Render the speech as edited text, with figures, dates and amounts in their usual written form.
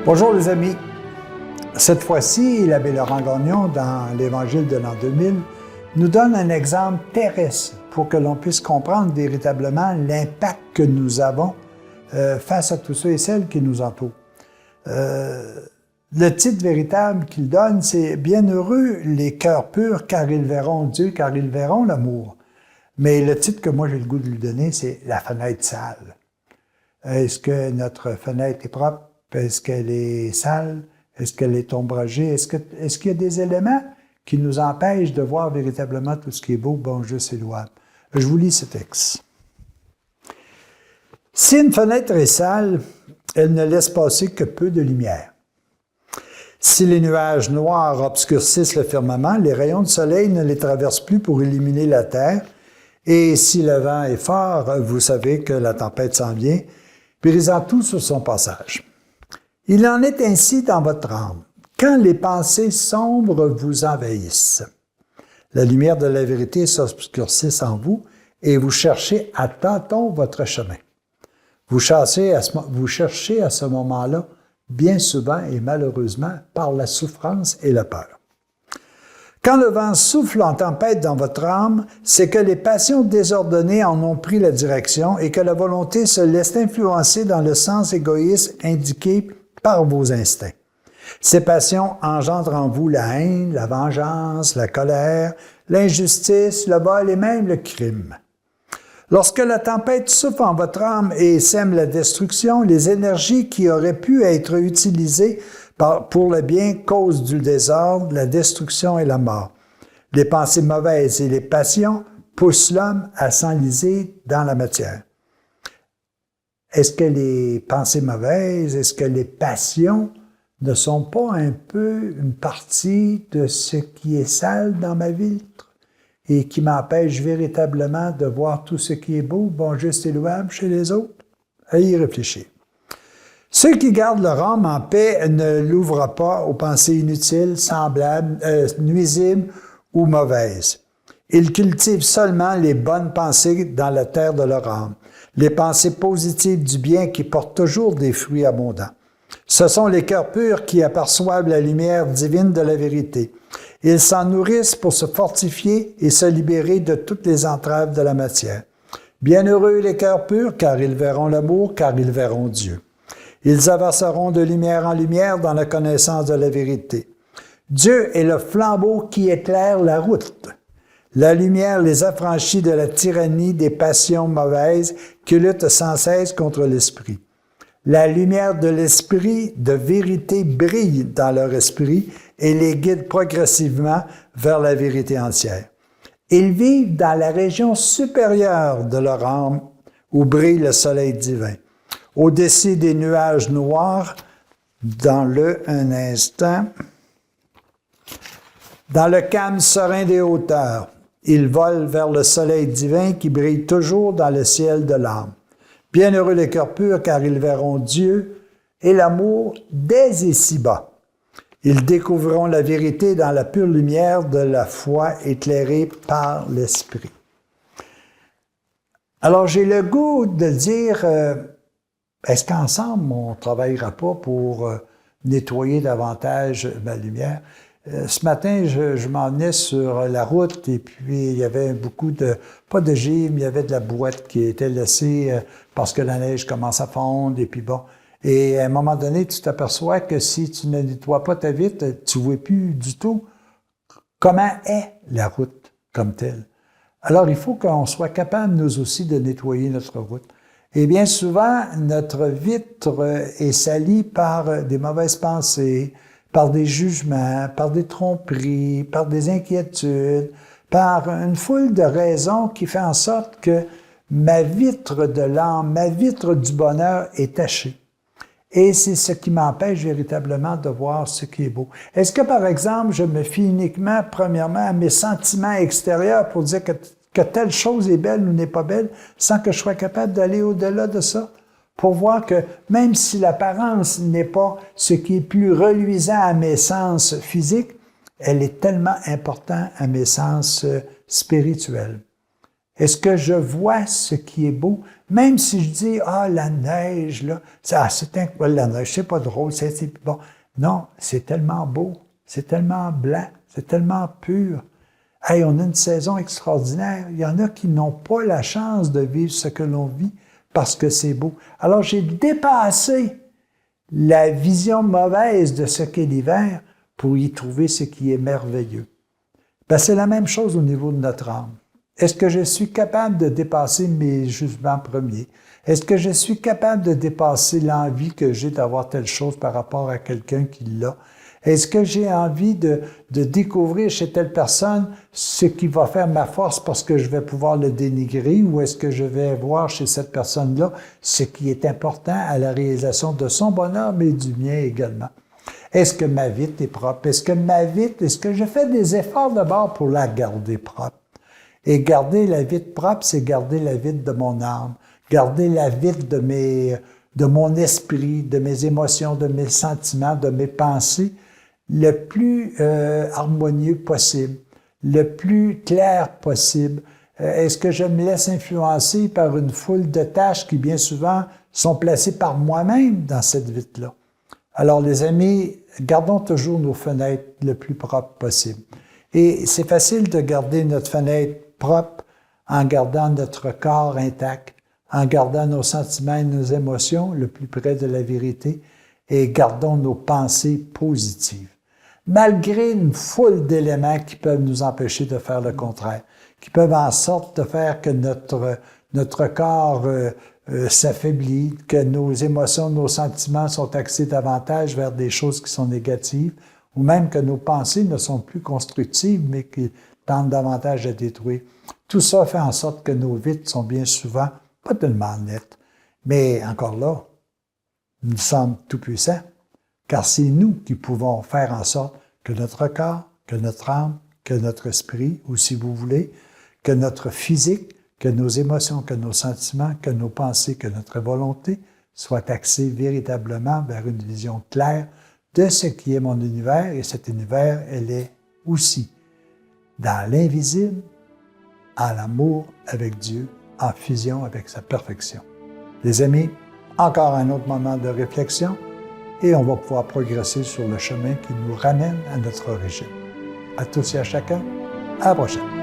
Bonjour les amis. Cette fois-ci, l'abbé Laurent Gagnon, dans l'Évangile de l'an 2000, nous donne un exemple terrestre pour que l'on puisse comprendre véritablement l'impact que nous avons face à tous ceux et celles qui nous entourent. Le titre véritable qu'il donne, c'est « Bienheureux les cœurs purs, car ils verront Dieu, car ils verront l'amour ». Mais le titre que moi j'ai le goût de lui donner, c'est « La fenêtre sale ». Est-ce que notre fenêtre est propre? Est-ce qu'elle est sale? Est-ce qu'elle est ombragée? Est-ce qu'il y a des éléments qui nous empêchent de voir véritablement tout ce qui est beau, bon, juste et louable? Je vous lis ce texte. Si une fenêtre est sale, elle ne laisse passer que peu de lumière. Si les nuages noirs obscurcissent le firmament, les rayons de soleil ne les traversent plus pour illuminer la terre. Et si le vent est fort, vous savez que la tempête s'en vient, brisant tout sur son passage. Il en est ainsi dans votre âme, quand les pensées sombres vous envahissent. La lumière de la vérité s'obscurcisse en vous et vous cherchez à tâtons votre chemin. Vous cherchez à ce moment-là, bien souvent et malheureusement, par la souffrance et la peur. Quand le vent souffle en tempête dans votre âme, c'est que les passions désordonnées en ont pris la direction et que la volonté se laisse influencer dans le sens égoïste indiqué par vos instincts. Ces passions engendrent en vous la haine, la vengeance, la colère, l'injustice, le vol et même le crime. Lorsque la tempête souffle en votre âme et sème la destruction, les énergies qui auraient pu être utilisées pour le bien causent du désordre, la destruction et la mort. Les pensées mauvaises et les passions poussent l'homme à s'enliser dans la matière. Est-ce que les pensées mauvaises, est-ce que les passions ne sont pas un peu une partie de ce qui est sale dans ma vie et qui m'empêche véritablement de voir tout ce qui est beau, bon, juste et louable chez les autres? À y réfléchir. Ceux qui gardent leur âme en paix ne l'ouvrent pas aux pensées inutiles, semblables, nuisibles ou mauvaises. Ils cultivent seulement les bonnes pensées dans la terre de leur âme, les pensées positives du bien qui portent toujours des fruits abondants. Ce sont les cœurs purs qui aperçoivent la lumière divine de la vérité. Ils s'en nourrissent pour se fortifier et se libérer de toutes les entraves de la matière. Bienheureux les cœurs purs, car ils verront l'amour, car ils verront Dieu. Ils avanceront de lumière en lumière dans la connaissance de la vérité. Dieu est le flambeau qui éclaire la route. La lumière les affranchit de la tyrannie des passions mauvaises qui luttent sans cesse contre l'esprit. La lumière de l'esprit de vérité brille dans leur esprit et les guide progressivement vers la vérité entière. Ils vivent dans la région supérieure de leur âme où brille le soleil divin. Au-dessus des nuages noirs, dans le calme serein des hauteurs, ils volent vers le soleil divin qui brille toujours dans le ciel de l'âme. Bienheureux les cœurs purs, car ils verront Dieu et l'amour dès ici-bas. Ils découvriront la vérité dans la pure lumière de la foi éclairée par l'Esprit. Alors, j'ai le goût de dire, est-ce qu'ensemble, on ne travaillera pas pour nettoyer davantage ma lumière? Ce matin, je m'en venais sur la route et puis il y avait beaucoup pas de givre, mais il y avait de la boîte qui était laissée parce que la neige commence à fondre et puis bon. Et à un moment donné, tu t'aperçois que si tu ne nettoies pas ta vitre, tu ne vois plus du tout comment est la route comme telle. Alors, il faut qu'on soit capable, nous aussi, de nettoyer notre route. Et bien souvent, notre vitre est salie par des mauvaises pensées, par des jugements, par des tromperies, par des inquiétudes, par une foule de raisons qui fait en sorte que ma vitre de l'âme, ma vitre du bonheur est tachée. Et c'est ce qui m'empêche véritablement de voir ce qui est beau. Est-ce que, par exemple, je me fie uniquement, premièrement, à mes sentiments extérieurs pour dire que telle chose est belle ou n'est pas belle, sans que je sois capable d'aller au-delà de ça? Pour voir que même si l'apparence n'est pas ce qui est plus reluisant à mes sens physiques, elle est tellement importante à mes sens spirituels. Est-ce que je vois ce qui est beau? Même si je dis, ah, la neige, là, c'est incroyable, la neige, c'est pas drôle, c'est bon. Non, c'est tellement beau, c'est tellement blanc, c'est tellement pur. Hey, on a une saison extraordinaire. Il y en a qui n'ont pas la chance de vivre ce que l'on vit parce que c'est beau. Alors, j'ai dépassé la vision mauvaise de ce qu'est l'hiver pour y trouver ce qui est merveilleux. Ben, c'est la même chose au niveau de notre âme. Est-ce que je suis capable de dépasser mes jugements premiers? Est-ce que je suis capable de dépasser l'envie que j'ai d'avoir telle chose par rapport à quelqu'un qui l'a? Est-ce que j'ai envie de découvrir chez telle personne ce qui va faire ma force parce que je vais pouvoir le dénigrer, ou est-ce que je vais voir chez cette personne-là ce qui est important à la réalisation de son bonheur, mais du mien également? Est-ce que ma vitre est propre? Est-ce que je fais des efforts d'abord pour la garder propre? Et garder la vitre propre, c'est garder la vitre de mon âme, garder la vitre de mon esprit, de mes émotions, de mes sentiments, de mes pensées, le plus harmonieux possible, le plus clair possible. Est-ce que je me laisse influencer par une foule de tâches qui, bien souvent, sont placées par moi-même dans cette vitre-là? Alors, les amis, gardons toujours nos fenêtres le plus propres possible. Et c'est facile de garder notre fenêtre propre en gardant notre corps intact, en gardant nos sentiments et nos émotions le plus près de la vérité, et gardons nos pensées positives. Malgré une foule d'éléments qui peuvent nous empêcher de faire le contraire, qui peuvent en sorte de faire que notre corps s'affaiblit, que nos émotions, nos sentiments sont axés davantage vers des choses qui sont négatives, ou même que nos pensées ne sont plus constructives, mais qui tendent davantage à détruire. Tout ça fait en sorte que nos vitres sont bien souvent pas tellement nettes. Mais encore là, nous sommes tout-puissants, car c'est nous qui pouvons faire en sorte que notre corps, que notre âme, que notre esprit, ou si vous voulez, que notre physique, que nos émotions, que nos sentiments, que nos pensées, que notre volonté soient axés véritablement vers une vision claire de ce qui est mon univers. Et cet univers, elle est aussi dans l'invisible, en l'amour avec Dieu, en fusion avec sa perfection. Les amis, encore un autre moment de réflexion et on va pouvoir progresser sur le chemin qui nous ramène à notre origine. À tous et à chacun, à la prochaine.